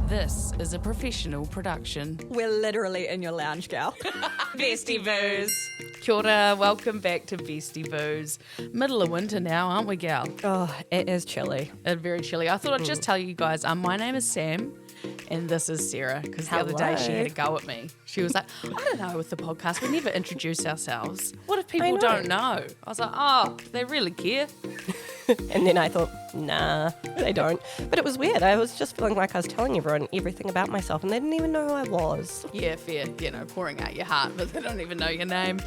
This is a professional production. We're literally in your lounge, gal. Bestie Boos. Kia ora, welcome back to Bestie Boos. Middle of winter now, aren't we, gal? Oh, it is chilly. Very chilly. I thought I'd just tell you guys, my name is Sam. And this is Sarah, because the other day she had a go at me. She was like, I don't know, with the podcast, we never introduce ourselves. What if people don't know? I was like, oh, they really care. And then I thought, nah, they don't. But it was weird. I was just feeling like I was telling everyone everything about myself and they didn't even know who I was. Yeah, fair. You know, pouring out your heart, but they don't even know your name.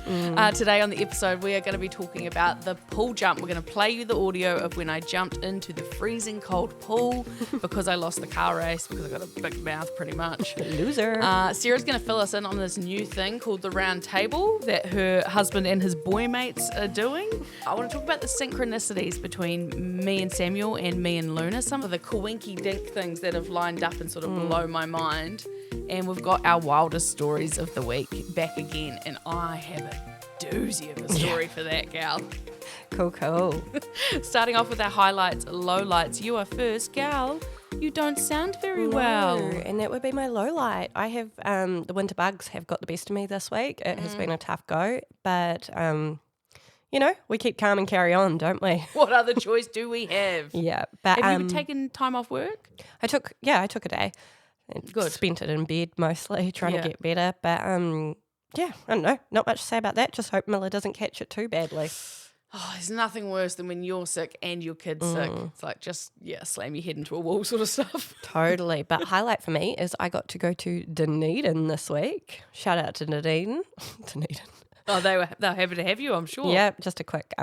Today on the episode, we are going to be talking about the pool jump. We're going to play you the audio of when I jumped into the freezing cold pool because I lost the car race, because I got a big mouth pretty much. Loser. Sarah's going to fill us in on this new thing called the round table that her husband and his boy mates are doing. I want to talk about the synchronicities between me and Samuel and me and Luna, some of the Quinky Dinks things that have lined up and sort of blow my mind. And we've got our wildest stories of the week back again, and I have a doozy of a story for that, gal. Cool. Starting off with our highlights, lowlights. You are first, gal. You don't sound very well. And that would be my low light. I have, the winter bugs have got the best of me this week. It has been a tough go, but you know, we keep calm and carry on, don't we? What other choice do we have? Yeah. But Have you taken time off work? I took a day. Good. Spent it in bed mostly, trying to get better. But yeah, I don't know. Not much to say about that. Just hope Miller doesn't catch it too badly. Oh, there's nothing worse than when you're sick and your kid's sick. It's like just, slam your head into a wall sort of stuff. Totally. But highlight for me is I got to go to Dunedin this week. Shout out to Dunedin. Oh, they were happy to have you, I'm sure. Yeah, just a quick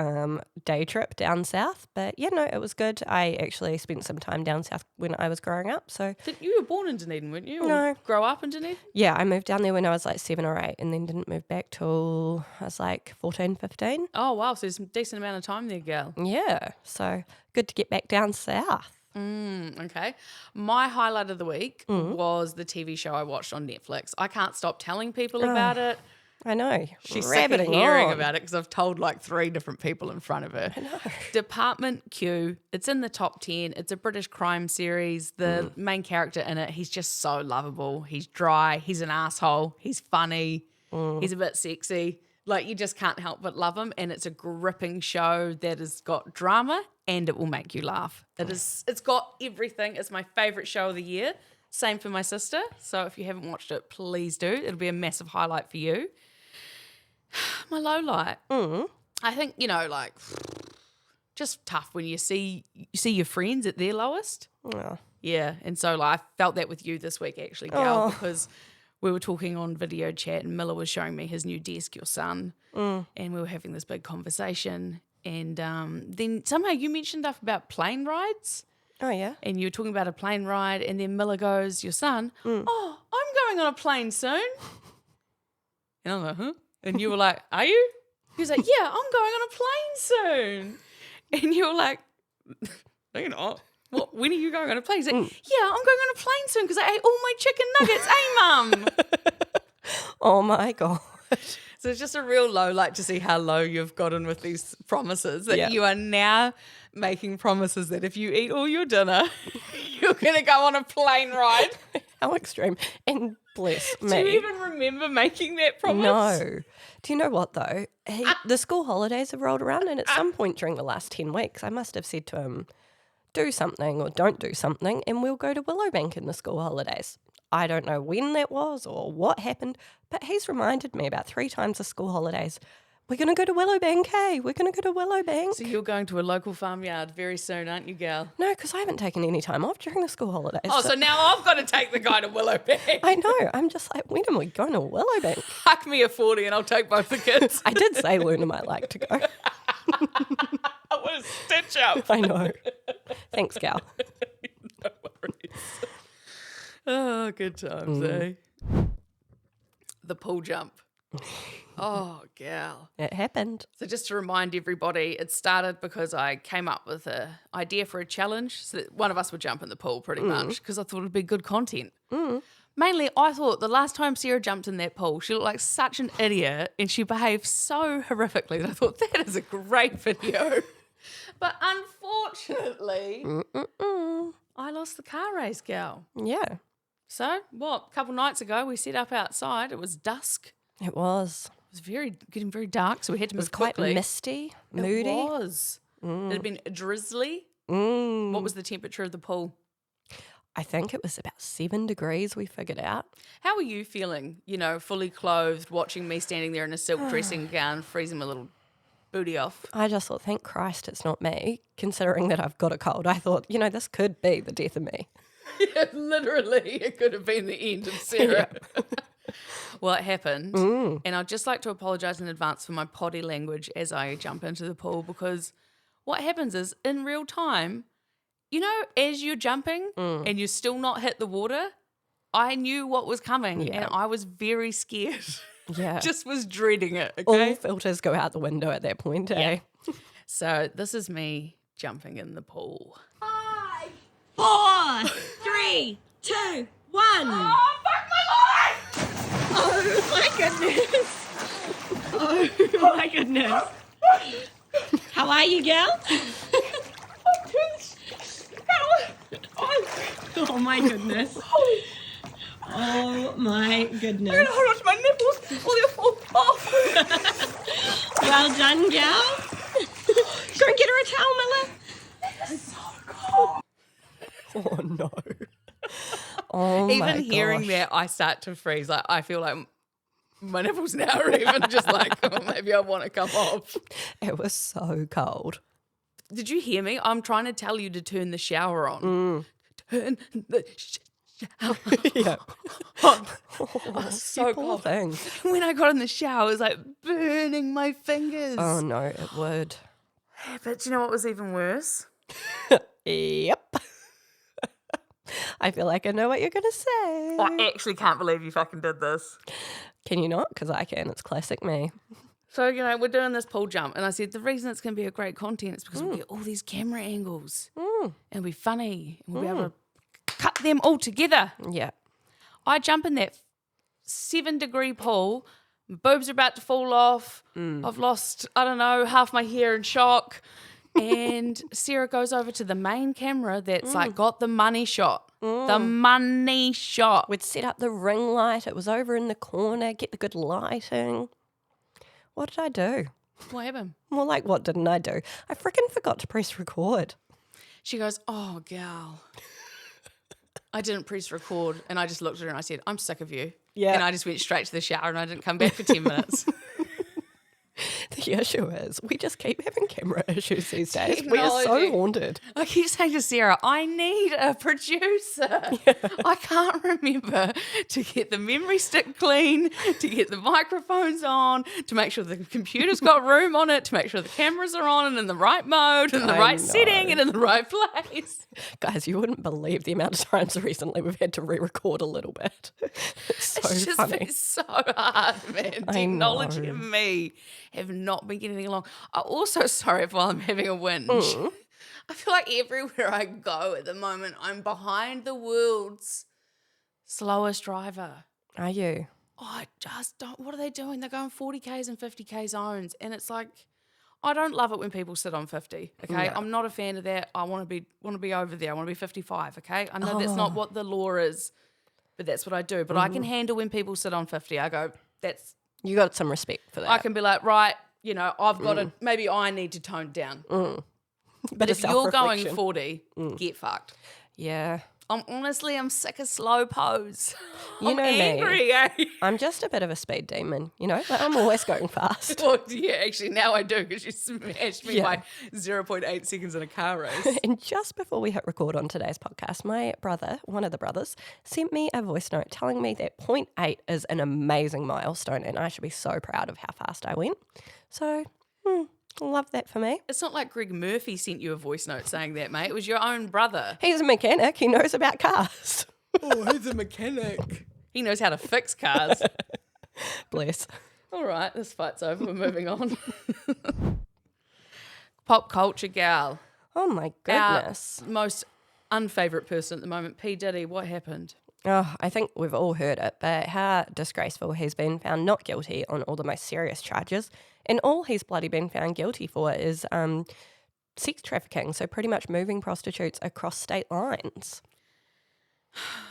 day trip down south. But yeah, no, it was good. I actually spent some time down south when I was growing up. So You were born in Dunedin, weren't you? Or No. grow up in Dunedin? yeah, I moved down there when I was like 7 or 8 and then didn't move back till I was like 14, 15. Oh, wow. So there's a decent amount of time there, gal. Yeah, so good to get back down south. Okay. My highlight of the week was the TV show I watched on Netflix. I can't stop telling people about it. I know. She's sick of hearing about it because I've told like 3 different people in front of her. I know. Department Q. It's in the top 10. It's a British crime series. The main character in it, he's just so lovable. He's dry. He's an asshole. He's funny. He's a bit sexy. Like you just can't help but love him. And it's a gripping show that has got drama and it will make you laugh. It's got everything. It's my favourite show of the year. Same for my sister. So if you haven't watched it, please do. It'll be a massive highlight for you. My low light. I think, like just tough when you see your friends at their lowest. Oh. Yeah. And so I felt that with you this week actually, Gal, because we were talking on video chat and Miller was showing me his new desk, your son, and we were having this big conversation. And then somehow you mentioned stuff about plane rides. Oh, yeah? And you were talking about a plane ride, and then Miller goes, your son, oh, I'm going on a plane soon. And I'm like, huh? And you were like, are you? He was like, yeah, I'm going on a plane soon. And you were like, no, you're not. What? When are you going on a plane? He's like, yeah, I'm going on a plane soon because I ate all my chicken nuggets. Hey, Mum. Oh, my God. So it's just a real low light to see how low you've gotten with these promises, that you are now making promises that if you eat all your dinner, you're going to go on a plane ride. How extreme. And bless me. Do you even remember making that promise? No. Do you know what, though? The school holidays have rolled around, and at some point during the last 10 weeks, I must have said to him, do something or don't do something, and we'll go to Willowbank in the school holidays. I don't know when that was or what happened, but he's reminded me about 3 times the school holidays. We're going to go to Willowbank, hey? We're going to go to Willowbank. So you're going to a local farmyard very soon, aren't you, gal? No, because I haven't taken any time off during the school holidays. Oh, so now I've got to take the guy to Willowbank. I know. I'm just like, when are we going to Willowbank? Huck me a 40 and I'll take both the kids. I did say Luna might like to go. What a stitch up. I know. Thanks, gal. No worries. Oh, good times, eh? The pool jump. Oh, gal. It happened. So just to remind everybody, it started because I came up with an idea for a challenge. So that one of us would jump in the pool pretty much because I thought it'd be good content. Mainly, I thought the last time Sarah jumped in that pool, she looked like such an idiot and she behaved so horrifically that I thought that is a great video. But unfortunately, I lost the car race, gal. Yeah. So, a couple nights ago, we set up outside. It was dusk. It was. It was getting very dark, so we had to move Quite quickly. misty, moody. It was. It had been drizzly. Mm. What was the temperature of the pool? I think it was about 7 degrees we figured out. How were you feeling, fully clothed, watching me standing there in a silk dressing gown, freezing my little booty off? I just thought, thank Christ it's not me, considering that I've got a cold. I thought, this could be the death of me. Yeah, literally, it could have been the end of Sarah. Yeah. Well, it happened, and I'd just like to apologise in advance for my potty language as I jump into the pool, because what happens is, in real time, as you're jumping and you're still not hit the water, I knew what was coming and I was very scared. Yeah. Just was dreading it, okay? All filters go out the window at that point, eh? Yeah. So this is me jumping in the pool. 5, 4, 3, 2, 1. Oh, fuck my life! Oh my goodness. Oh my goodness. How are you, gal? Oh my goodness. Oh my goodness. I'm gonna hold on to my nipples or they'll fall off. Well done, gal. Go and get her a towel, Miller. It's so cold. Oh, no. Oh, my Even hearing gosh. that, I start to freeze. Like, I feel like my nipples now are even just like, oh, maybe I want to come off. It was so cold. Did you hear me? I'm trying to tell you to turn the shower on. Turn the shower Yeah. on. Oh, so poor cold. thing. When I got in the shower, it was like burning my fingers. Oh, no, it would. But you know what was even worse? Yep. I feel like I know what you're going to say. I actually can't believe you fucking did this. Can you not? Because I can. It's classic me. So, we're doing this pool jump, and I said the reason it's going to be a great content is because we'll get all these camera angles. And it'll be funny, and we'll be able to cut them all together. Yeah. I jump in that 7-degree pool, boobs are about to fall off. I've lost, half my hair in shock. And Sarah goes over to the main camera that's got the money shot. The money shot. We'd set up the ring light. It was over in the corner. Get the good lighting. What did I do? What happened? More like, what didn't I do? I freaking forgot to press record. She goes, oh, gal. I didn't press record. And I just looked at her and I said, I'm sick of you. Yeah. And I just went straight to the shower and I didn't come back for 10 minutes. The issue is we just keep having camera issues these days. We are so haunted. I keep saying to Sarah, I need a producer. I can't remember to get the memory stick clean, to get the microphones on, to make sure the computer's got room on it, to make sure the cameras are on and in the right mode, and the right setting, and in the right place. Guys, you wouldn't believe the amount of times recently we've had to re-record a little bit. It's so It's just funny. been so hard, man. I Technology know. and me have not been getting along. I'm also sorry if while I'm having a whinge. I feel like everywhere I go at the moment, I'm behind the world's slowest driver. Are you? Oh, I just don't. What are they doing? They're going 40Ks and 50K zones. And it's like, I don't love it when people sit on 50, okay? Yeah. I'm not a fan of that. I want to be over there. I want to be 55, okay? I know that's not what the law is, but that's what I do. But I can handle when people sit on 50. I go, that's... You got some respect for that. I can be like, right, I've got to, maybe I need to tone down. But if you're going 40, get fucked. Yeah. I'm sick of slow pose. You I'm know me. angry, eh? I'm just a bit of a speed demon, like I'm always going fast. Well, yeah, actually, now I do because you smashed me Yeah. by 0.8 seconds in a car race. And just before we hit record on today's podcast, my brother, one of the brothers, sent me a voice note telling me that 0.8 is an amazing milestone and I should be so proud of how fast I went. So, love that for me. It's not like Greg Murphy sent you a voice note saying that, mate. It was your own brother. He's a mechanic. He knows about cars. Oh, he's a mechanic. He knows how to fix cars. Bless. All right, this fight's over. We're moving on. Pop culture gal. Oh, my goodness. Our most unfavourite person at the moment, P. Diddy. What happened? Oh, I think we've all heard it, but how disgraceful. He's been found not guilty on all the most serious charges, and all he's bloody been found guilty for is sex trafficking, so pretty much moving prostitutes across state lines.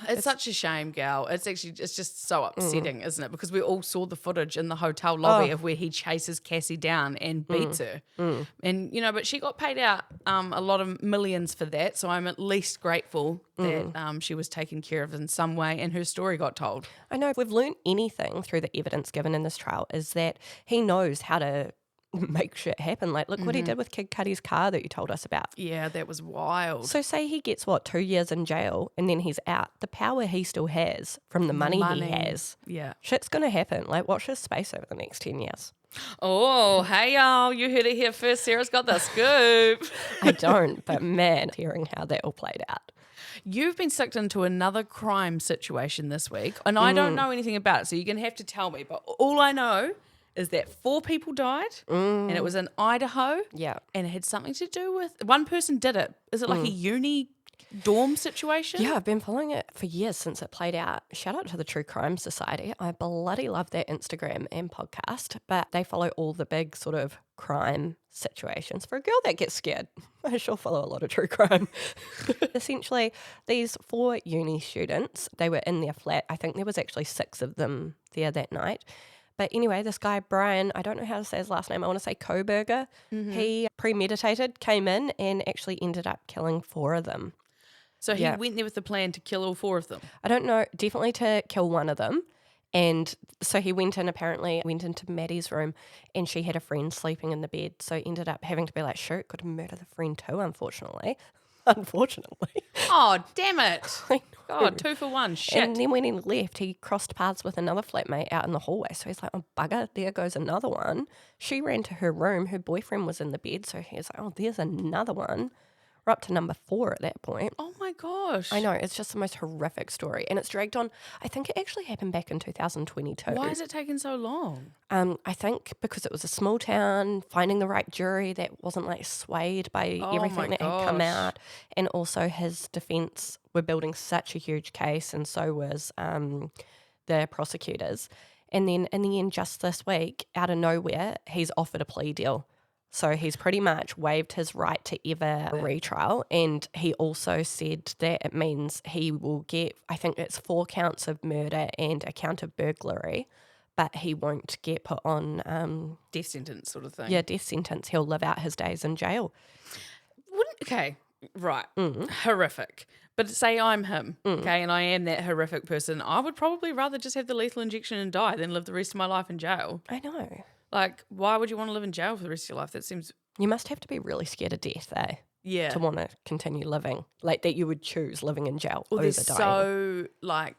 It's such a shame, gal. It's just so upsetting, isn't it? Because we all saw the footage in the hotel lobby of where he chases Cassie down and beats her. And, but she got paid out a lot of millions for that. So I'm at least grateful that she was taken care of in some way and her story got told. I know if we've learned anything through the evidence given in this trial is that he knows how to make shit happen. Like, look what he did with Kid Cudi's car that you told us about. Yeah, that was wild. So say he gets, 2 years in jail and then he's out. The power he still has from the money he has. Yeah. Shit's going to happen. Like, watch his space over the next 10 years. Oh, hey, y'all. You heard it here first. Sarah's got the scoop. I don't, but man, hearing how that all played out. You've been sucked into another crime situation this week, and I don't know anything about it, so you're going to have to tell me. But all I know is that 4 people died, and it was in Idaho. Yeah. And it had something to do with one person did it. Is it like a uni dorm situation? Yeah, I've been following it for years since it played out. Shout out to the True Crime Society. I bloody love their Instagram and podcast, but they follow all the big sort of crime situations. For a girl that gets scared, I sure follow a lot of true crime. Essentially, these 4 uni students, they were in their flat. I think there was actually 6 of them there that night. But anyway, this guy, Brian, I don't know how to say his last name. I want to say Koberger. He premeditated, came in and actually ended up killing 4 of them. So he went there with the plan to kill all 4 of them? I don't know, definitely to kill one of them. And so he went into Maddie's room and she had a friend sleeping in the bed. So ended up having to be like, shoot, got to murder the friend too, unfortunately. Oh, damn it. I know. God, 2 for 1. Shit. And then when he left, he crossed paths with another flatmate out in the hallway. So he's like, oh, bugger, there goes another one. She ran to her room. Her boyfriend was in the bed. So he's like, oh, there's another one. We're up to number 4 at that point. Oh, my gosh. I know. It's just the most horrific story. And it's dragged on. I think it actually happened back in 2022. Why is it taking so long? I think because it was a small town, finding the right jury that wasn't like swayed by everything that had come out. And also his defence were building such a huge case, and so was the prosecutors. And then in the end, just this week, out of nowhere, he's offered a plea deal. So he's pretty much waived his right to ever retrial, and he also said that it means he will get, I think it's 4 counts of murder and a count of burglary, but he won't get put on... death sentence sort of thing. Yeah, death sentence. He'll live out his days in jail. Okay, right. Horrific. But say I'm him, okay, and I am that horrific person, I would probably rather just have the lethal injection and die than live the rest of my life in jail. I know. Like, why would you want to live in jail for the rest of your life? That seems... You must have to be really scared of death, eh? Yeah. To want to continue living. Like, that you would choose living in jail over they're dying. so, like,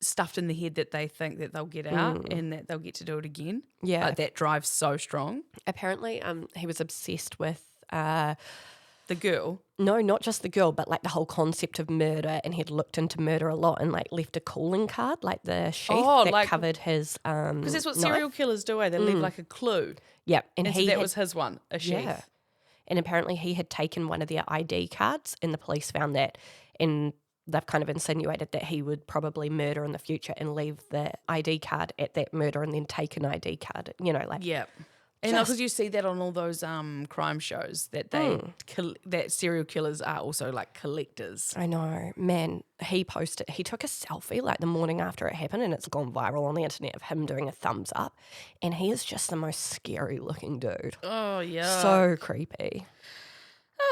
stuffed in the head that they think that they'll get out and that they'll get to do it again. Yeah. Like, that drive's so strong. Apparently, he was obsessed with... the girl? No, not just the girl, but like the whole concept of murder, and he'd looked into murder a lot and like left a calling card, like the sheath that covered his because that's what knife. serial killers do, eh? They leave like a clue. Yeah, And so that was his one, a sheath. Yeah. And apparently he had taken one of their ID cards, and the police found that, and they've kind of insinuated that he would probably murder in the future and leave the ID card at that murder and then take an ID card, like... Yeah. And because you see that on all those crime shows that that serial killers are also like collectors. I know, man. He took a selfie like the morning after it happened, and it's gone viral on the internet of him doing a thumbs up. And he is just the most scary looking dude. Oh yeah, so creepy.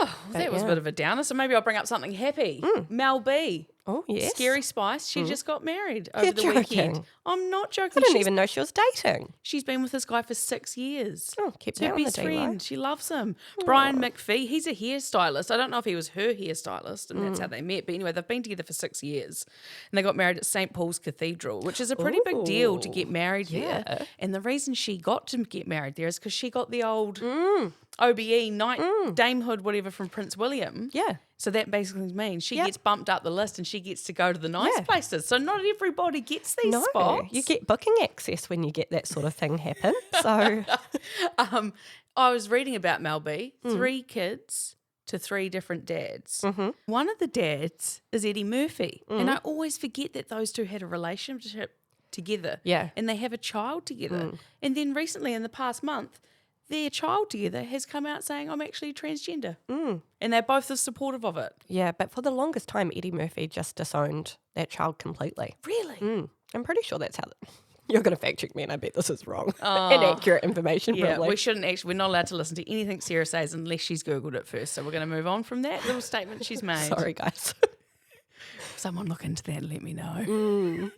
Oh, that was a bit of a downer. So maybe I'll bring up something happy. Mel B. Oh, yes. Scary Spice. She just got married over the joking. weekend. I'm not joking. I didn't even know she was dating. She's been with this guy for 6 years. Oh, keep It's her down best the friend. She loves him. Brian McPhee, he's a hairstylist. I don't know if he was her hairstylist and that's how they met. But anyway, they've been together for 6 years. And they got married at St. Paul's Cathedral, which is a pretty big deal to get married there. And the reason she got to get married there is because she got the old OBE, Knight Damehood, whatever, from Prince William. Yeah. So that basically means she gets bumped up the list and she gets to go to the nice places. So not everybody gets these spots. You get booking access when you get that sort of thing happen. So I was reading about Mel B. 3 kids to 3 different dads. One of the dads is Eddie Murphy. And I always forget that those two had a relationship together. Yeah. And they have a child together. And then recently in the past month, their child together has come out saying, I'm actually transgender. And they're both as supportive of it. Yeah, but for the longest time, Eddie Murphy just disowned that child completely. Really? I'm pretty sure that's how... You're going to fact check me, and I bet this is wrong. Inaccurate information, Yeah, probably. we shouldn't actually, we're not allowed to listen to anything Sarah says unless she's Googled it first. So we're going to move on from that little statement she's made. Sorry, guys. Someone look into that and let me know.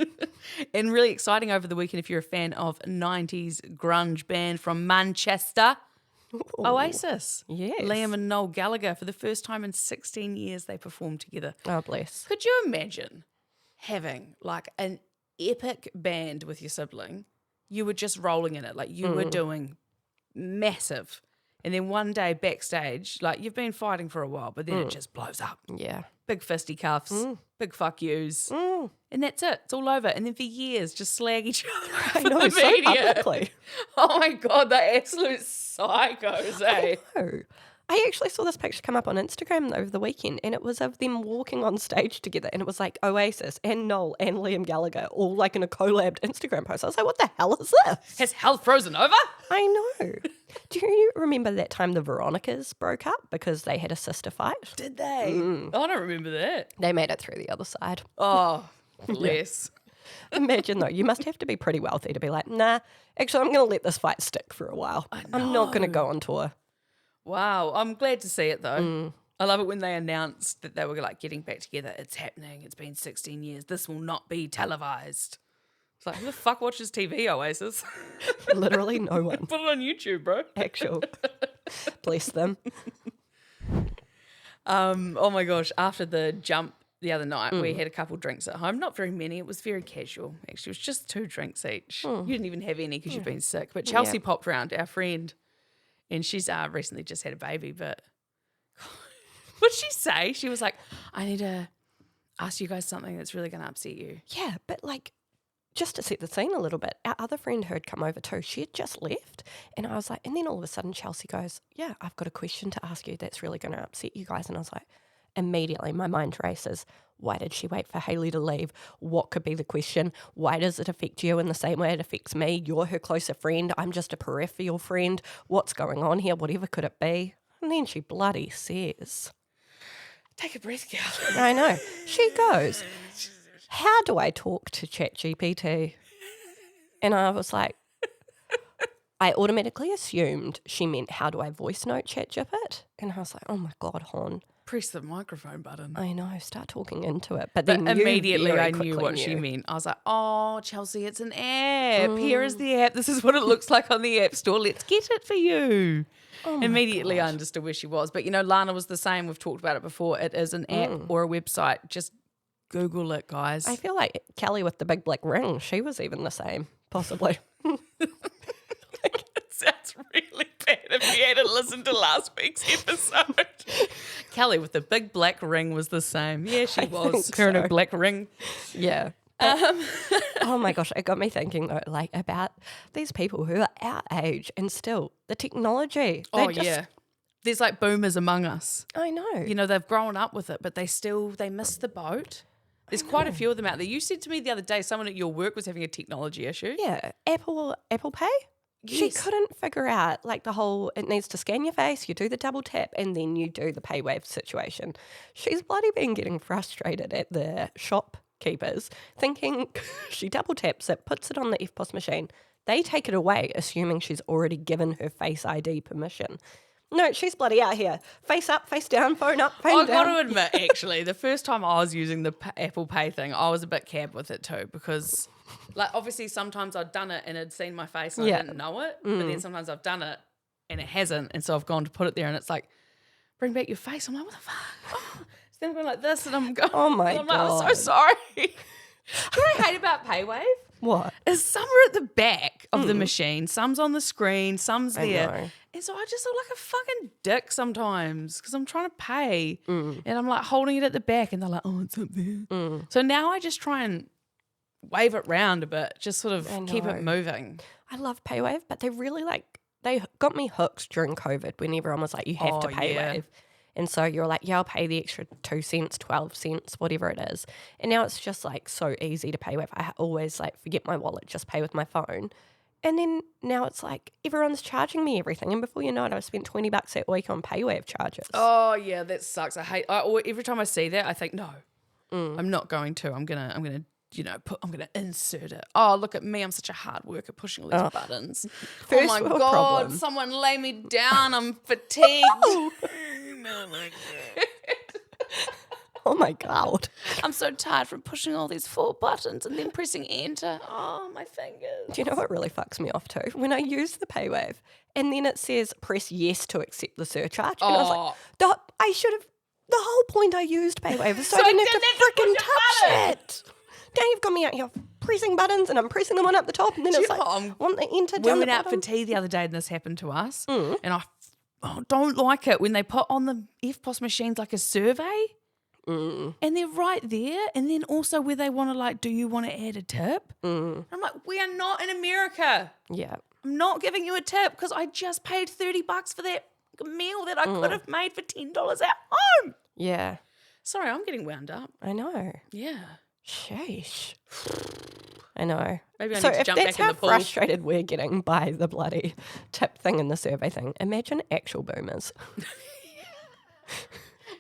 And really exciting over the weekend if you're a fan of 90s grunge band from Manchester, Oasis. Yes. Liam and Noel Gallagher, for the first time in 16 years, they performed together. Oh, bless. Could you imagine having like an epic band with your sibling? You were just rolling in it, like you were doing massive. And then one day backstage, like you've been fighting for a while, but then it just blows up. Yeah. Big fisticuffs, big fuck yous. And that's it. It's all over. And then for years, just slag each other I for know, the so media. publicly. Oh my God, they're absolute psychos, eh? Oh. I actually saw this picture come up on Instagram over the weekend, and it was of them walking on stage together, and it was like Oasis and Noel and Liam Gallagher all like in a collabed Instagram post. I was like, what the hell is this? Has hell frozen over? I know. Do you remember that time the Veronicas broke up because they had a sister fight? Did they? I don't remember that. They made it through the other side. Oh, bless. Imagine though, you must have to be pretty wealthy to be like, nah, actually I'm going to let this fight stick for a while. I'm not going to go on tour. Wow, I'm glad to see it though. I love it when they announced that they were like getting back together. It's happening. It's been 16 years. This will not be televised. It's like, who the fuck watches TV, Oasis? Literally no one. Put it on YouTube, bro. Actual. Bless them. Oh my gosh, after the jump the other night, we had a couple drinks at home. Not very many. It was very casual. Actually, it was just 2 drinks each. You didn't even have any because you've been sick. But Chelsea popped round, our friend, and she's recently just had a baby. But what'd she say? She was like, I need to ask you guys something that's really going to upset you. Yeah, but like, just to set the scene a little bit, our other friend who had come over too, she had just left. And I was like, and then all of a sudden Chelsea goes, yeah, I've got a question to ask you that's really going to upset you guys. And I was like, immediately my mind races. Why did she wait for Hayley to leave? What could be the question? Why does it affect you in the same way it affects me? You're her closer friend. I'm just a peripheral friend. What's going on here? Whatever could it be? And then she bloody says, take a breath, girl. I know. She goes, how do I talk to ChatGPT? And I was like, I automatically assumed she meant, how do I voice note ChatGPT? And I was like, oh my God, Hon. Press the microphone button. I know, start talking into it. But But then you immediately very I knew quickly what she meant. I was like, oh, Chelsea, it's an app. Here is the app. This is what it looks like on the App Store. Let's get it for you. Immediately I understood where she was. But, you know, Lana was the same. We've talked about it before. It is an app or a website. Just Google it, guys. I feel like Kelly with the big black ring, she was even the same, possibly. It sounds really bad if you hadn't listened to last week's episode. Kelly with the big black ring was the same. Yeah, she was. think Her and her so. black ring. Yeah. Oh my gosh, it got me thinking though, like about these people who are our age and still the technology. Yeah. There's like boomers among us. I know. You know, they've grown up with it, but they miss the boat. There's quite a few of them out there. You said to me the other day someone at your work was having a technology issue. Yeah, Apple Pay. She Yes. couldn't figure out like the whole, it needs to scan your face, you do the double tap, and then you do the pay wave situation. She's bloody been getting frustrated at the shopkeepers, thinking she double taps it, puts it on the EFTPOS machine. They take it away, assuming she's already given her Face ID permission. No, she's bloody out here. Face up, face down, phone up, phone I've down. got to admit, actually, the first time I was using the Apple Pay thing, I was a bit cab with it too because, like, obviously sometimes I'd done it and it'd seen my face and I didn't know it, but then sometimes I've done it and it hasn't, and so I've gone to put it there and it's like, bring back your face. I'm like, what the fuck? Oh. So then I'm going like this and I'm going, Oh my I'm like, God. I'm so sorry. Do you know what I hate about PayWave? What? Is some are at the back of the machine, some's on the screen, some's I there. know. And so I just look like a fucking dick sometimes because I'm trying to pay and I'm like holding it at the back and they're like, oh, it's up there. So now I just try and wave it round a bit, just sort of keep it moving. I love PayWave, but they really they got me hooked during COVID when everyone was like, you have to PayWave. Yeah. And so you're like, yeah, I'll pay the extra 2 cents, 12 cents, whatever it is. And now it's just like so easy to PayWave. I always like forget my wallet, just pay with my phone. And then now it's like everyone's charging me everything. And before you know it, I've spent $20 that week on paywave charges. Oh yeah, that sucks. Every time I see that, I think no, I'm not going to. I'm gonna I'm gonna insert it. Oh, look at me! I'm such a hard worker pushing all these buttons. First oh my world god! problem. Someone lay me down. I'm fatigued. Oh my God. I'm so tired from pushing all these 4 buttons and then pressing enter. Oh, my fingers. Do you know what really fucks me off too? When I use the paywave and then it says press yes to accept the surcharge. And I was like, the whole point I used paywave is so I didn't have to freaking touch it. Now you've got me out here pressing buttons and I'm pressing the one up the top and then it's like, want the enter down We the went out for bottom? tea the other day and this happened to us. And I don't like it when they put on the FPOS machines like a survey. And they're right there. And then also where they want to like, do you want to add a tip? I'm like, we are not in America. Yeah. I'm not giving you a tip because I just paid $30 for that meal that I could have made for $10 at home. Yeah. Sorry, I'm getting wound up. I know. Yeah. Sheesh. I know. Maybe I so need to if jump that's back in how the pool. frustrated we're getting by the bloody tip thing in the survey thing, imagine actual boomers.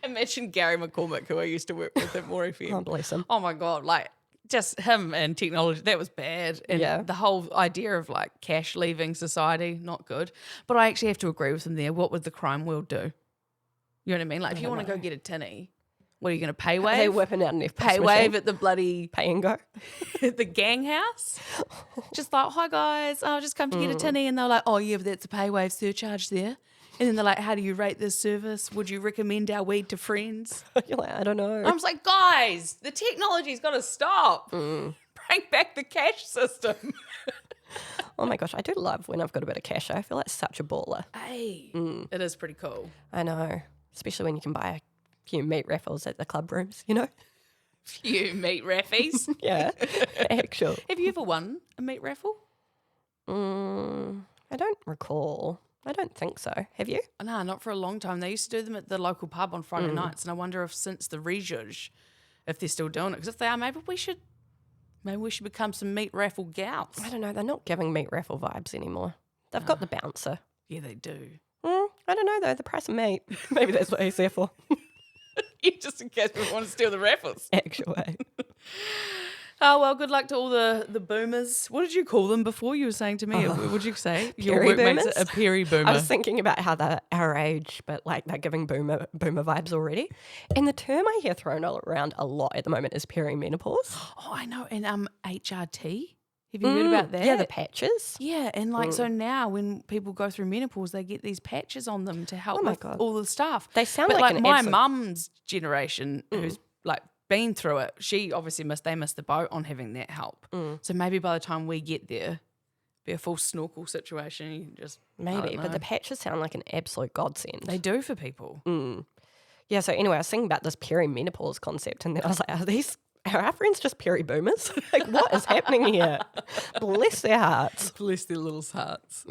Imagine Gary McCormick, who I used to work with at More FM. Oh, bless him. Oh my God, like just him and technology, that was bad. And Yeah. the whole idea of like cash leaving society, not good. But I actually have to agree with him there. What would the crime world do? You know what I mean? Like if you want to go get a tinny, what are you going to pay Are they wave? whipping out an FPOS Pay machine? wave at the bloody Pay and go. the gang house. Just like, hi guys, I'll just come to get a tinny. And they're like, oh yeah, but that's a pay wave surcharge there. And then they're like, how do you rate this service? Would you recommend our weed to friends? You're like, I don't know. I was like, guys, the technology's got to stop. Bring back the cash system. Oh my gosh, I do love when I've got a bit of cash. I feel like such a baller. Hey, it is pretty cool. I know. Especially when you can buy a few meat raffles at the club rooms, you know? Few meat raffies. Yeah, actual. Have you ever won a meat raffle? I don't recall. I don't think so. Have you? No, not for a long time. They used to do them at the local pub on Friday nights, and I wonder if since the rejudge, if they're still doing it. Because if they are, maybe we should become some meat raffle gals. I don't know. They're not giving meat raffle vibes anymore. They've got the bouncer. Yeah, they do. I don't know though. The price of meat. Maybe that's what he's there for. Just in case we want to steal the raffles. Actually. Oh, well, good luck to all the boomers. What did you call them before? You were saying to me, what did you say? Your workmates Peri-Boomers? a Peri-Boomer. I was thinking about how they're our age, but like they're giving boomer vibes already. And the term I hear thrown around a lot at the moment is perimenopause. Oh, I know. And HRT. Have you heard about that? Yeah, the patches. Yeah, and like so now when people go through menopause, they get these patches on them to help my with God. all the stuff. They sound but like an my absolute- mum's generation, who's like been through it. She obviously missed the boat on having that help. So maybe by the time we get there, be a full snorkel situation. You can just I Maybe, don't but know. the patches sound like an absolute godsend. They do for people. Yeah, so anyway, I was thinking about this perimenopause concept, and then I was like, are our friends just Peri-Boomers? Like, what is happening here? Bless their hearts. Bless their little hearts.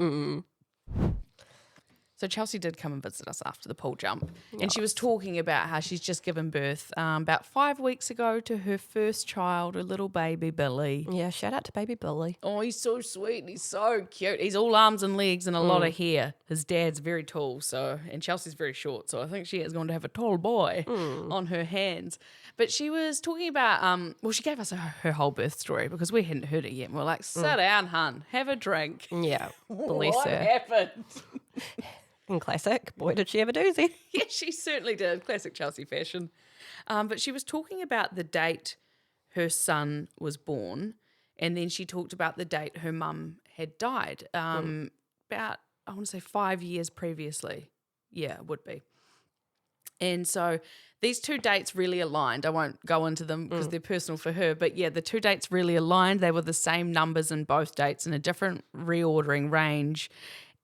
So Chelsea did come and visit us after the pool jump, and she was talking about how she's just given birth about 5 weeks ago to her first child, a little baby Billy. Yeah, shout out to baby Billy. Oh, he's so sweet. He's so cute. He's all arms and legs and a lot of hair. His dad's very tall, and Chelsea's very short, so I think she is going to have a tall boy on her hands. But she was talking about, she gave us her whole birth story because we hadn't heard it yet. And we're like, sit down, hun, have a drink. Yeah, bless What her. happened? In classic, boy, did she have a doozy. Yeah, she certainly did. Classic Chelsea fashion. But she was talking about the date her son was born, and then she talked about the date her mum had died, about, I want to say 5 years previously. Yeah, it would be. And so these two dates really aligned. I won't go into them because they're personal for her, but yeah, the two dates really aligned. They were the same numbers in both dates in a different reordering range.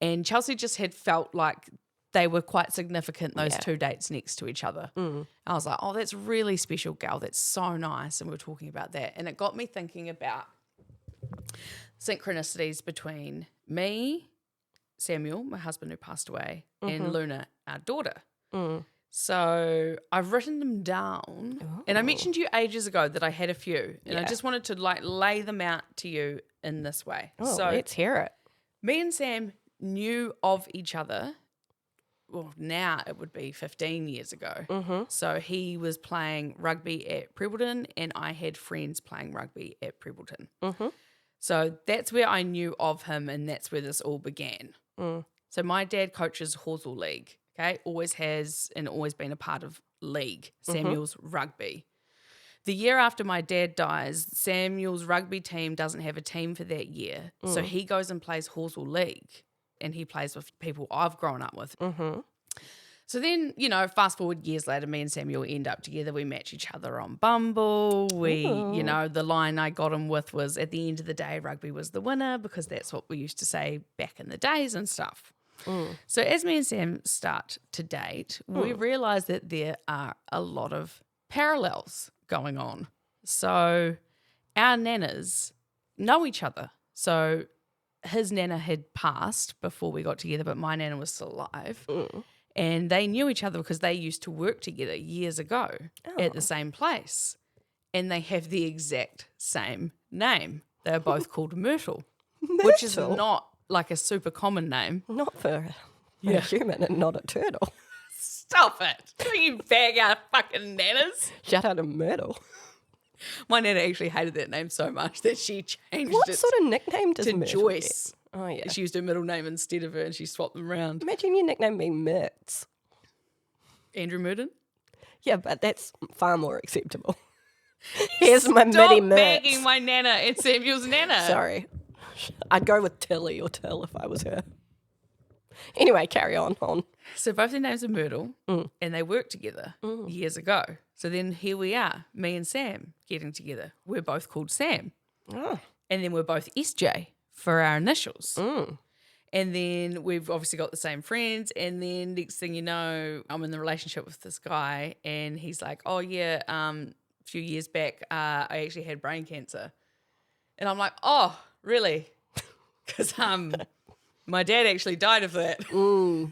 And Chelsea just had felt like they were quite significant, those two dates next to each other. I was like, oh, that's really special, gal. That's so nice. And we were talking about that. And it got me thinking about synchronicities between me, Samuel, my husband who passed away, and Luna, our daughter. So I've written them down. And I mentioned to you ages ago that I had a few. And I Yeah. just wanted to lay them out to you in this way. Oh, So let's hear it. me and Sam knew of each other. Well, now it would be 15 years ago. Mm-hmm. So he was playing rugby at Prebleton and I had friends playing rugby at Prebleton. Mm-hmm. So that's where I knew of him and that's where this all began. So my dad coaches Horsell League, okay? Always has and always been a part of league, Samuel's rugby. The year after my dad dies, Samuel's rugby team doesn't have a team for that year. So he goes and plays Horsell League and he plays with people I've grown up with. Mm-hmm. So then, fast forward years later, me and Samuel end up together. We match each other on Bumble. The line I got him with was, at the end of the day, rugby was the winner, because that's what we used to say back in the days and stuff. So as me and Sam start to date, we realise that there are a lot of parallels going on. So our nanas know each other. So his nana had passed before we got together, but my nana was still alive. And they knew each other because they used to work together years ago at the same place. And they have the exact same name. They're both called Myrtle, which is not like a super common name. Not for a human and not a turtle. Stop it. Don't you bag out fucking nanas. Shout out to Myrtle. My nana actually hated that name so much that she changed What it sort of nickname does to Myrtle Joyce. get? Oh, yeah. She used her middle name instead of her and she swapped them around. Imagine your nickname being Mertz. Andrew Murden? Yeah, but that's far more acceptable. Here's my mini Stop bagging Mertz. my nana and Samuel's nana. Sorry. I'd go with Tilly or Till if I was her. Anyway, carry on. So both their names are Myrtle and they worked together years ago. So then here we are, me and Sam getting together. We're both called Sam. Oh. And then we're both SJ for our initials. And then we've obviously got the same friends. And then next thing you know, I'm in the relationship with this guy and he's like, oh yeah, a few years back, I actually had brain cancer. And I'm like, oh, really? Because my dad actually died of that. Cool.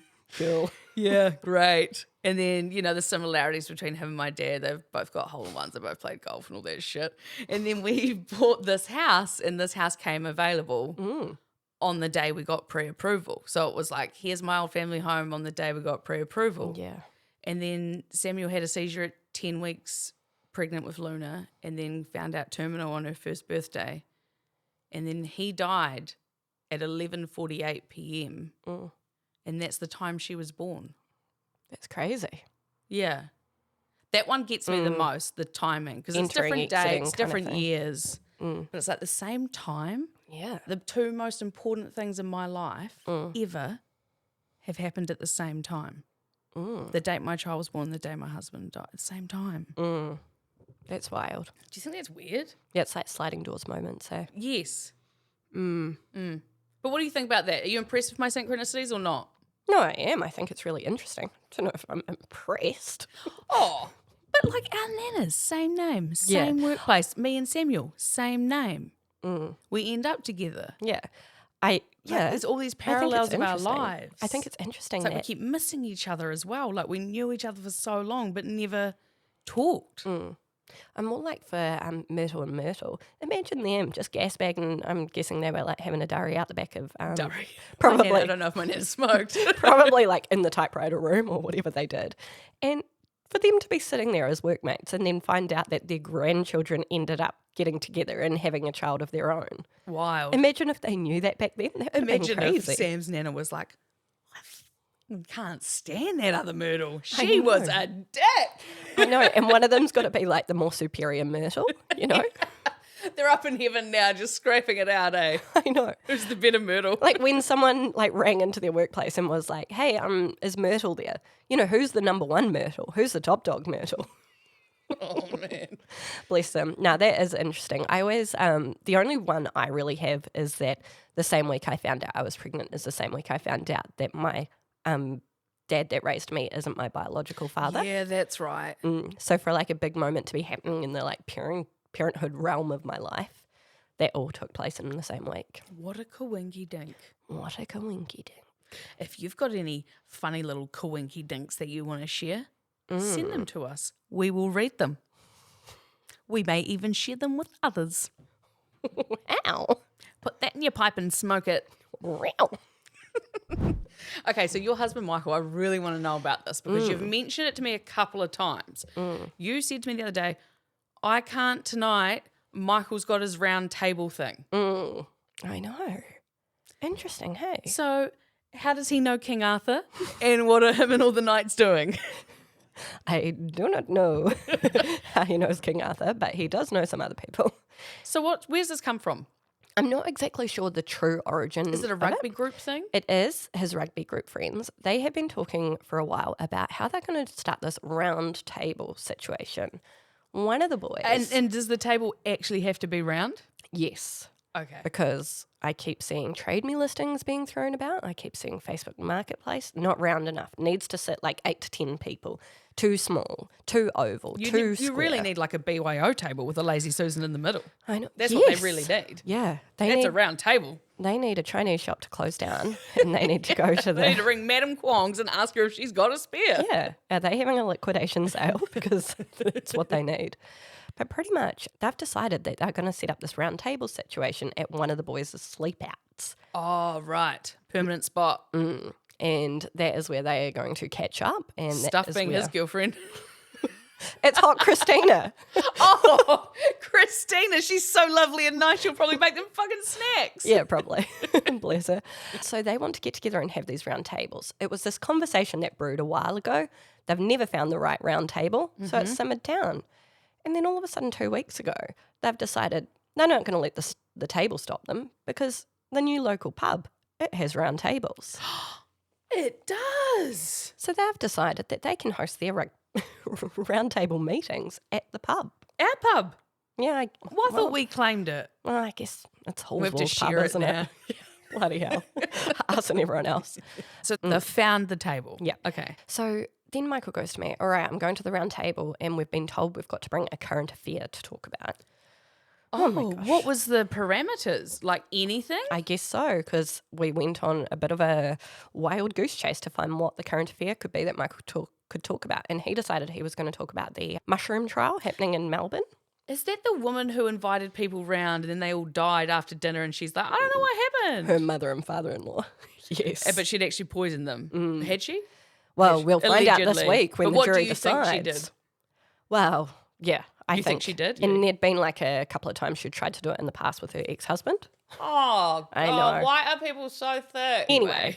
Yeah, great. And then, the similarities between him and my dad, they've both got hole-in-ones, they both played golf and all that shit. And then we bought this house and this house came available on the day we got pre-approval. So it was like, here's my old family home on the day we got pre-approval. Yeah. And then Samuel had a seizure at 10 weeks pregnant with Luna and then found out terminal on her first birthday. And then he died at 11:48 p.m. And that's the time she was born. That's crazy. Yeah. That one gets me the most, the timing, because it's Entering, different exiting dates, kind of different thing. years. But it's like the same time. Yeah. The two most important things in my life ever have happened at the same time. The date my child was born, the day my husband died, at the same time. That's wild. Do you think that's weird? Yeah, it's like sliding doors moments, eh? Yes. But what do you think about that? Are you impressed with my synchronicities or not? No, I am. I think it's really interesting. I don't know if I'm impressed. Oh, but like our nanas, same name, same workplace. Me and Samuel, same name. We end up together. Yeah. There's all these I think it's parallels of our interesting. lives. I think it's interesting It's like we that keep missing each other as well. Like we knew each other for so long, but never talked. I'm more like for Myrtle and Myrtle. Imagine them just gas bagging. I'm guessing they were like having a diary out the back of Durry. probably I don't know if my nana smoked. probably like in the typewriter room or whatever they did. And for them to be sitting there as workmates and then find out that their grandchildren ended up getting together and having a child of their own. Wild. Imagine if they knew that back then. That would have been Imagine if crazy. Sam's nana was like, I can't stand that other Myrtle. She was a dick. I know, and one of them's got to be like the more superior Myrtle, you know? They're up in heaven now just scraping it out, eh? I know. Who's the better Myrtle? Like when someone like rang into their workplace and was like, hey, is Myrtle there? You know, who's the number one Myrtle? Who's the top dog Myrtle? Oh, man. Bless them. Now, that is interesting. I always, the only one I really have is that the same week I found out I was pregnant is the same week I found out that my dad that raised me isn't my biological father. Yeah, that's right. So for like a big moment to be happening in the like parenthood realm of my life, that all took place in the same week. What a Quinky Dink. What a coinky dink. If you've got any funny little Quinky Dinks that you want to share, send them to us. We will read them. We may even share them with others. Wow. Put that in your pipe and smoke it. Wow. Okay, so your husband, Michael, I really want to know about this because you've mentioned it to me a couple of times. You said to me the other day, I can't tonight. Michael's got his round table thing. I know. Interesting, hey? So how does he know King Arthur and what are him and all the knights doing? I do not know how he knows King Arthur, but he does know some other people. So where's this come from? I'm not exactly sure the true origin. Is it a rugby group thing? It is his rugby group friends. They have been talking for a while about how they're going to start this round table situation. One of the boys... And does the table actually have to be round? Yes. Okay. Because I keep seeing Trade Me listings being thrown about. I keep seeing Facebook Marketplace. Not round enough. Needs to sit like 8 to 10 people. Too small, too oval, too square. You really need like a BYO table with a lazy Susan in the middle. I know. That's what they really need. Yeah. That's a round table. They need a Chinese shop to close down and they need to go to They need to ring Madam Kwong's and ask her if she's got a spare. Yeah. Are they having a liquidation sale? Because that's what they need. But pretty much they've decided that they're going to set up this round table situation at one of the boys' sleepouts. Oh, right. Permanent spot. And that is where they are going to catch up. And Stuff that is being where... his girlfriend. It's hot Christina. Oh, Christina. She's so lovely and nice. She'll probably make them fucking snacks. Yeah, probably. Bless her. So they want to get together and have these round tables. It was this conversation that brewed a while ago. They've never found the right round table, so it's simmered down. And then all of a sudden 2 weeks ago, they've decided they're not going to let the table stop them because the new local pub, it has round tables. It does. So they've decided that they can host their round table meetings at the pub. Our pub. Yeah. I thought we claimed it. Well, I guess it's We have to Hallsville's pub, share it isn't now. it? Bloody hell. Us and everyone else. So they found the table. Yeah. Okay. So then Michael goes to me, all right, I'm going to the round table and we've been told we've got to bring a current affair to talk about. Oh my gosh. What was the parameters? Like anything? I guess so, because we went on a bit of a wild goose chase to find what the current affair could be that Michael could talk about. And he decided he was going to talk about the mushroom trial happening in Melbourne. Is that the woman who invited people round and then they all died after dinner and she's like, I don't know what happened? Her mother and father-in-law. Yes. But she'd actually poisoned them. Had she? Well, we'll find out this Allegedly. week when But the what jury do you decides. think she did? Well, yeah, I You think she did? And there'd been like a couple of times she'd tried to do it in the past with her ex-husband. Oh, I God, know. why are people so thick? Anyway,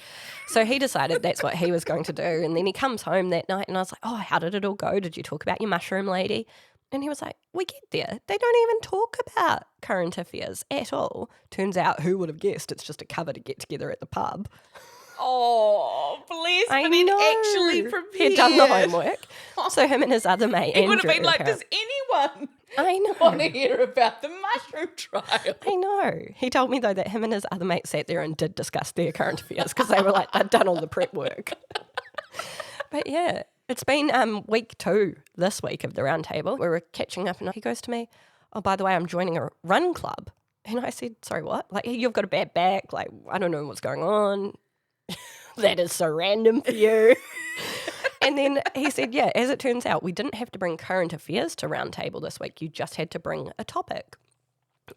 so he decided that's what he was going to do. And then he comes home that night and I was like, oh, how did it all go? Did you talk about your mushroom lady? And he was like, we get there. They don't even talk about current affairs at all. Turns out, who would have guessed, it's just a cover to get together at the pub. Oh, please, I but he'd know. actually prepared. He'd done the homework. So him and his other mate, He would have Andrew, been like, apparently- does anyone I know. want to hear about the mushroom trial? I know. He told me, though, that him and his other mate sat there and did discuss their current affairs because they were like, they'd done all the prep work. But yeah, it's been week 2 this week of the round table. We were catching up and he goes to me, oh, by the way, I'm joining a run club. And I said, sorry, what? Like, you've got a bad back. Like, I don't know what's going on. That is so random for you. And then he said, yeah, as it turns out, we didn't have to bring current affairs to round table this week. You just had to bring a topic.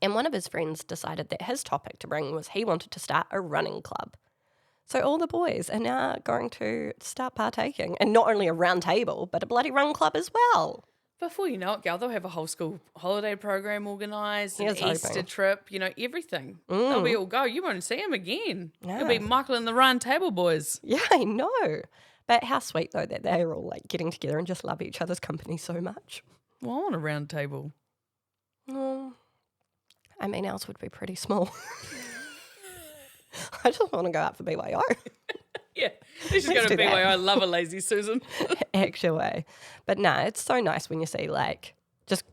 And one of his friends decided that his topic to bring was he wanted to start a running club. So all the boys are now going to start partaking. And not only a round table, but a bloody run club as well. Before you know it, gal, they'll have a whole school holiday program organised, an Here's Easter hoping. trip, everything. They'll be all go. You won't see him again. Yeah. You'll be Michael and the round table boys. Yeah, I know. But how sweet, though, that they're all like getting together and just love each other's company so much. Well, I want a round table. Mm, I mean, ours would be pretty small. I just want to go out for BYO. Yeah, let's just go Let's to do that. BYO. I love a lazy Susan. Actually. But no, it's so nice when you see like just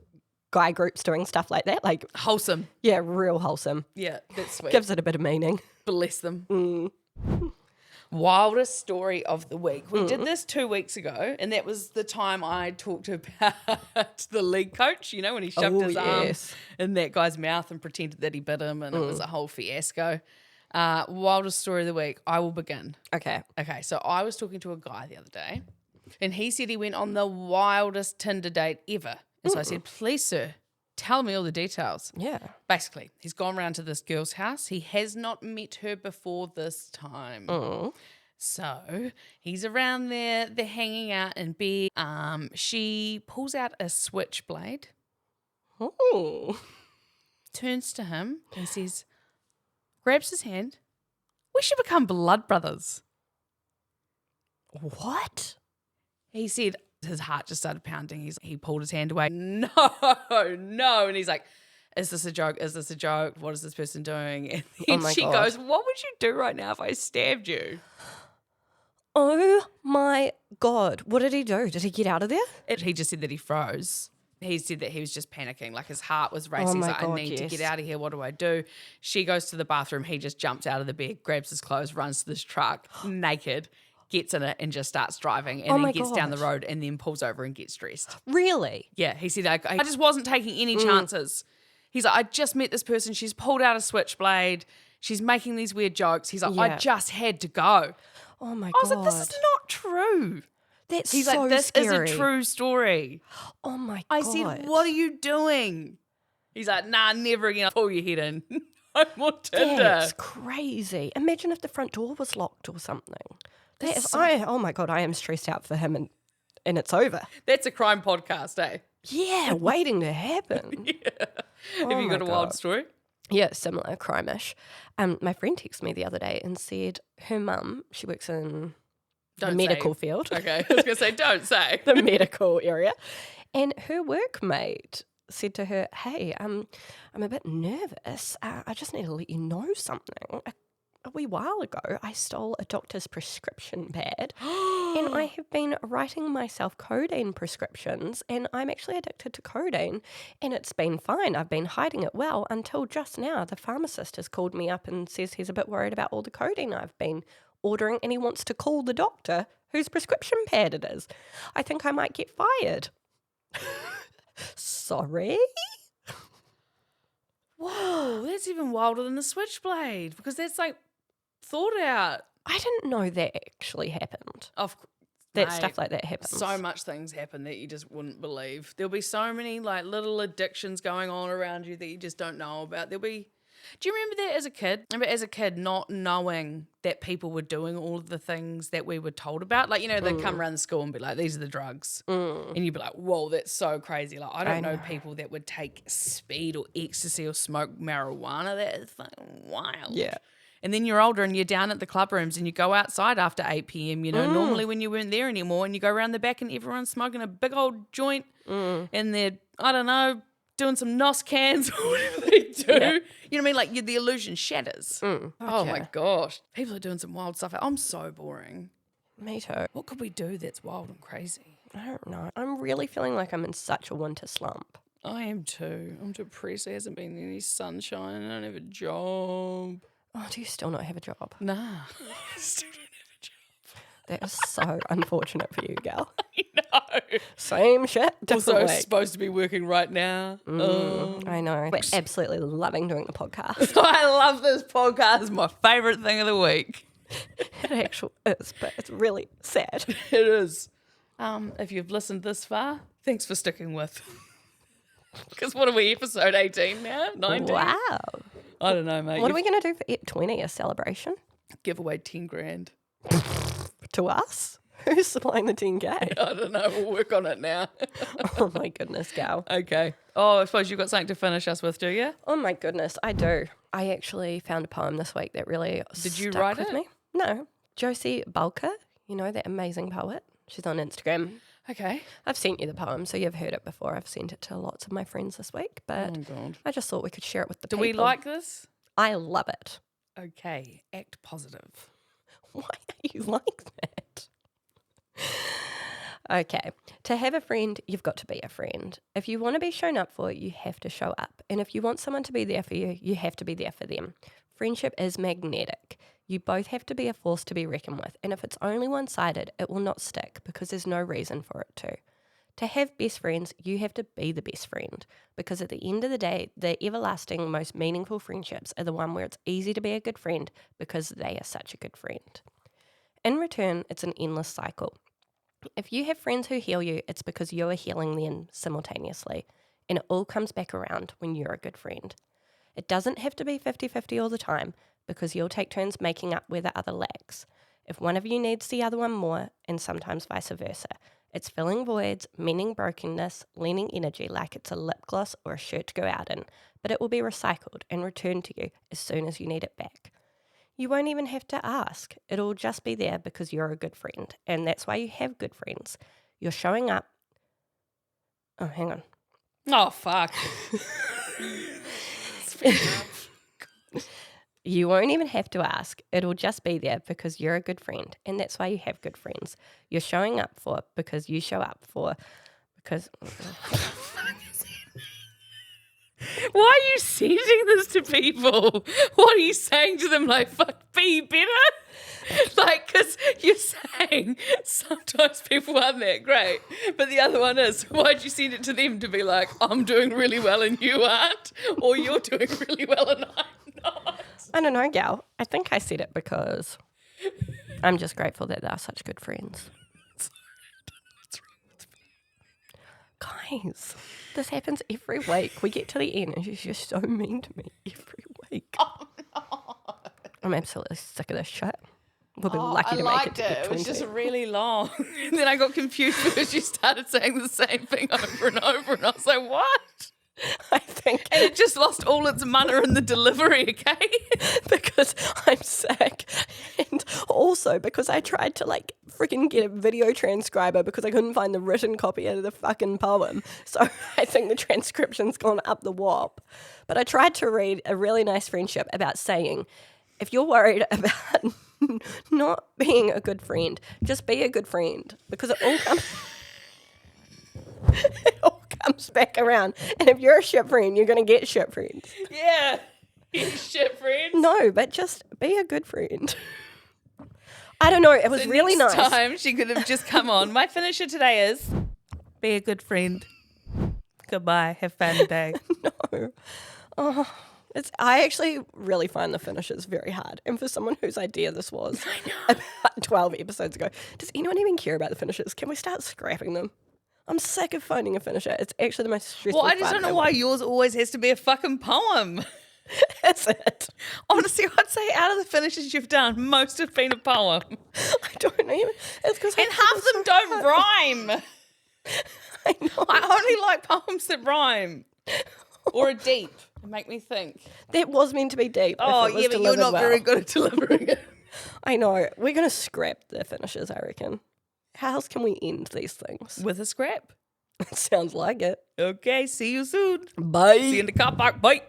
guy groups doing stuff like that. Like, Wholesome. yeah, real wholesome. Yeah, that's sweet. Gives it a bit of meaning. Bless them. Wildest story of the week. We did this 2 weeks ago, and that was the time I talked about the league coach, when he shoved his arm in that guy's mouth and pretended that he bit him, and it was a whole fiasco. Wildest story of the week. I will begin. Okay. Okay, so I was talking to a guy the other day, And he said he went on the wildest Tinder date ever. And so I said, please, sir, tell me all the details. Yeah. Basically, he's gone round to this girl's house. He has not met her before this time. So he's around there. They're hanging out in bed. She pulls out a switchblade, turns to him and says, grabs his hand, we should become blood brothers. What? He said his heart just started pounding. He pulled his hand away. No. And he's like, is this a joke? Is this a joke? What is this person doing? And then she goes, what would you do right now if I stabbed you? Oh my God. What did he do? Did he get out of there? He just said that he froze. He said that he was just panicking, like his heart was racing. He's like, I need to get out of here. What do I do? She goes to the bathroom. He just jumps out of the bed, grabs his clothes, runs to this truck, naked, gets in it and just starts driving and then gets down the road and then pulls over and gets dressed. Really? Yeah, he said, I just wasn't taking any chances. He's like, I just met this person. She's pulled out a switchblade. She's making these weird jokes. He's like, I just had to go. Oh my God. I was like, this is not true. He's so like, this scary. is a true story. Oh my God. I said, what are you doing? He's like, nah, never again. I'll pull your head in. No more Tinder. That's crazy. Imagine if the front door was locked or something. Oh my God, I am stressed out for him and it's over. That's a crime podcast, eh? Yeah, waiting to happen. Have you got a wild story? Yeah, similar, crime-ish. My friend texted me the other day and said her mum, she works in the medical field. Okay, I was going to say, don't say. The medical area. And her workmate said to her, hey, I'm a bit nervous. I just need to let you know something. A wee while ago, I stole a doctor's prescription pad and I have been writing myself codeine prescriptions and I'm actually addicted to codeine and it's been fine. I've been hiding it well until just now. The pharmacist has called me up and says he's a bit worried about all the codeine I've been ordering and he wants to call the doctor whose prescription pad it is. I think I might get fired. Sorry? Whoa, that's even wilder than the switchblade because that's like thought out. I didn't know that actually happened. Mate, stuff like that happens. So much things happen that you just wouldn't believe. There'll be so many like little addictions going on around you that you just don't know about. Do you remember that as a kid? I remember as a kid not knowing that people were doing all of the things that we were told about. Like, you know, they'd come around the school and be like, these are the drugs. And you'd be like, whoa, that's so crazy. Like, I don't know people that would take speed or ecstasy or smoke marijuana. That is fucking wild. Yeah. And then you're older and you're down at the club rooms and you go outside after 8 p.m, you know, normally when you weren't there anymore, and you go around the back and everyone's smoking a big old joint and they're, I don't know, doing some NOS cans or whatever they do. Yeah. You know what I mean? Like the illusion shatters. Oh my gosh. People are doing some wild stuff. I'm so boring. Me too. What could we do that's wild and crazy? I don't know. I'm really feeling like I'm in such a winter slump. I am too. I'm depressed. There hasn't been any sunshine. I don't have a job. Oh, do you still not have a job? Nah. Still don't have a job. That is so unfortunate for you, gal. I know. Same shit. Also supposed to be working right now. I know. We're absolutely loving doing the podcast. I love this podcast. It's my favourite thing of the week. It actually is, but it's really sad. It is. If you've listened this far, thanks for sticking with. Because what are we, episode 18 now? 19? Wow. I don't know, mate. What are we going to do for 20, a celebration? Give away 10 grand. To us? Who's supplying the 10K? I don't know. We'll work on it now. Oh, my goodness, gal. Okay. Oh, I suppose you've got something to finish us with, do you? Oh, my goodness, I do. I actually found a poem this week that really Did you stuck write with it? me. No. Josie Bulker, you know, that amazing poet. She's on Instagram. Okay. I've sent you the poem, so you've heard it before. I've sent it to lots of my friends this week, but Oh, God. I just thought we could share it with the Do people. we like this? I love it. Okay. Act positive. Why are you like that? Okay. To have a friend, you've got to be a friend. If you want to be shown up for, you have to show up. And if you want someone to be there for you, you have to be there for them. Friendship is magnetic. You both have to be a force to be reckoned with. And if it's only one-sided, it will not stick because there's no reason for it to. To have best friends, you have to be the best friend, because at the end of the day, the everlasting, most meaningful friendships are the one where it's easy to be a good friend because they are such a good friend. In return, it's an endless cycle. If you have friends who heal you, it's because you are healing them simultaneously. And it all comes back around when you're a good friend. It doesn't have to be 50-50 all the time because you'll take turns making up where the other lacks. If one of you needs the other one more, and sometimes vice versa, it's filling voids, mending brokenness, lending energy like it's a lip gloss or a shirt to go out in, but it will be recycled and returned to you as soon as you need it back. You won't even have to ask. It'll just be there because you're a good friend, and that's why you have good friends. You're showing up. Oh, hang on. Oh, fuck. You won't even have to ask. It'll just be there because you're a good friend. And that's why you have good friends. You're showing up for because you show up for because... Why are you sending this to people? What are you saying to them? Like, fuck, be better? Like, because you're saying sometimes people aren't that great, but the other one is, why'd you send it to them to be like, I'm doing really well and you aren't? Or you're doing really well and I'm not? I don't know, gal. I think I said it because I'm just grateful that they're such good friends. What's wrong with me? Guys, this happens every week. We get to the end and she's just so mean to me every week. Oh, no. I'm absolutely sick of this shit. We'll be lucky to make it to the 20. It was just really long. And then I got confused because you started saying the same thing over and over. And I was like, what? I think. And it just lost all its mana in the delivery, okay? Because I'm sick. And also because I tried to like freaking get a video transcriber because I couldn't find the written copy of the fucking poem. So I think the transcription's gone up the wop. But I tried to read a really nice friendship about saying, if you're worried about not being a good friend, just be a good friend because it all comes back around. And if you're a shit friend, you're going to get shit friends. Yeah. Shit friends. No, but just be a good friend. I don't know. It was really next nice. Time she could have just come on. My finisher today is be a good friend. Goodbye. Have fun today. No. Oh, I actually really find the finishes very hard. And for someone whose idea this was about 12 episodes ago, does anyone even care about the finishes? Can we start scrapping them? I'm sick of finding a finisher. It's actually the most stressful Well, I just don't know why yours always has to be a fucking poem. Is it? Honestly, I'd say out of the finishes you've done, most have been a poem. I don't even. It's because And half of them don't rhyme. I know. I only like poems that rhyme. Or are deep. Make me think. That was meant to be deep. Oh, if it was yeah, but you're not delivered very well. good at delivering it. I know. We're going to scrap the finishes, I reckon. How else can we end these things? With a scrap. It sounds like it. Okay, see you soon. Bye. See you in the car park. Bye.